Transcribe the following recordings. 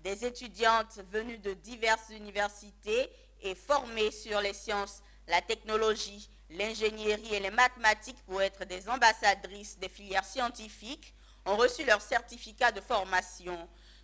Des étudiantes venues de diverses universités et formées sur les sciences, la technologie, l'ingénierie et les mathématiques pour être des ambassadrices des filières scientifiques ont reçu leur certificat de formation.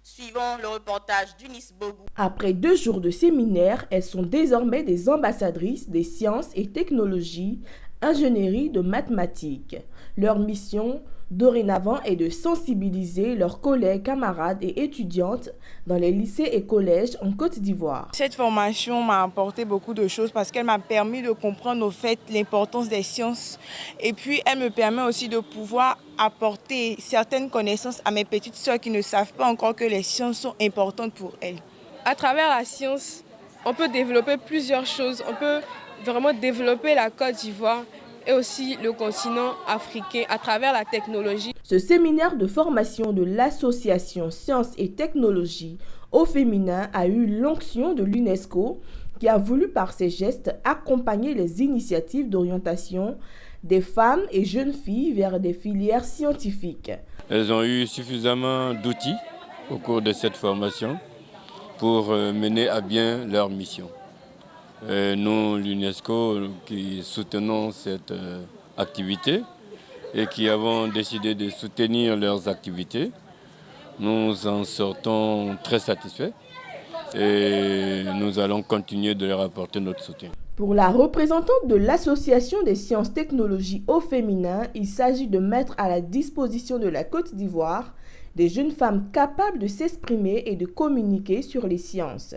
Suivant le reportage d'Eunice Bogou. Après 2 jours de séminaire, elles sont désormais des ambassadrices des sciences et technologies, ingénierie de mathématiques. Leur mission, dorénavant, est de sensibiliser leurs collègues, camarades et étudiantes dans les lycées et collèges en Côte d'Ivoire. Cette formation m'a apporté beaucoup de choses parce qu'elle m'a permis de comprendre au fait l'importance des sciences et puis elle me permet aussi de pouvoir apporter certaines connaissances à mes petites sœurs qui ne savent pas encore que les sciences sont importantes pour elles. À travers la science, on peut développer plusieurs choses. On peut vraiment développer la Côte d'Ivoire et aussi le continent africain à travers la technologie. Ce séminaire de formation de l'association Sciences et Technologies au féminin a eu l'onction de l'UNESCO qui a voulu par ses gestes accompagner les initiatives d'orientation des femmes et jeunes filles vers des filières scientifiques. Elles ont eu suffisamment d'outils au cours de cette formation pour mener à bien leur mission. Nous, l'UNESCO, qui soutenons cette activité et qui avons décidé de soutenir leurs activités, nous en sortons très satisfaits et nous allons continuer de leur apporter notre soutien. Pour la représentante de l'Association des sciences technologies au féminin, il s'agit de mettre à la disposition de la Côte d'Ivoire des jeunes femmes capables de s'exprimer et de communiquer sur les sciences.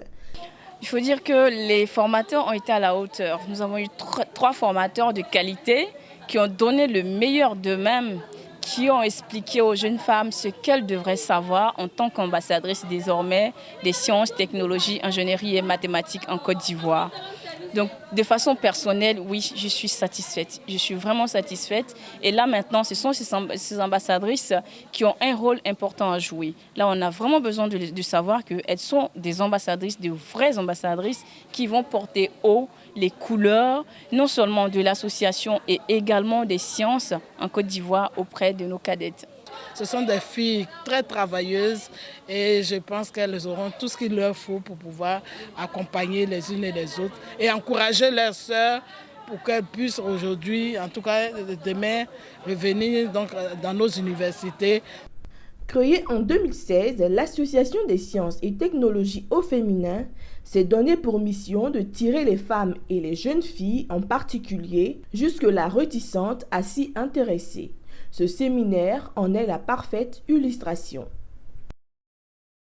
Il faut dire que les formateurs ont été à la hauteur. Nous avons eu 3 formateurs de qualité qui ont donné le meilleur d'eux-mêmes, qui ont expliqué aux jeunes femmes ce qu'elles devraient savoir en tant qu'ambassadrices désormais des sciences, technologies, ingénierie et mathématiques en Côte d'Ivoire. Donc, de façon personnelle, oui, je suis satisfaite. Je suis vraiment satisfaite. Et là, maintenant, ce sont ces ambassadrices qui ont un rôle important à jouer. Là, on a vraiment besoin de savoir qu'elles sont des ambassadrices, de vraies ambassadrices qui vont porter haut les couleurs, non seulement de l'association et également des sciences en Côte d'Ivoire auprès de nos cadettes. Ce sont des filles très travailleuses et je pense qu'elles auront tout ce qu'il leur faut pour pouvoir accompagner les unes et les autres et encourager leurs sœurs pour qu'elles puissent aujourd'hui, en tout cas demain, revenir donc dans nos universités. Créée en 2016, l'Association des sciences et technologies au féminin s'est donné pour mission de tirer les femmes et les jeunes filles en particulier, jusque-là réticentes à s'y intéresser. Ce séminaire en est la parfaite illustration.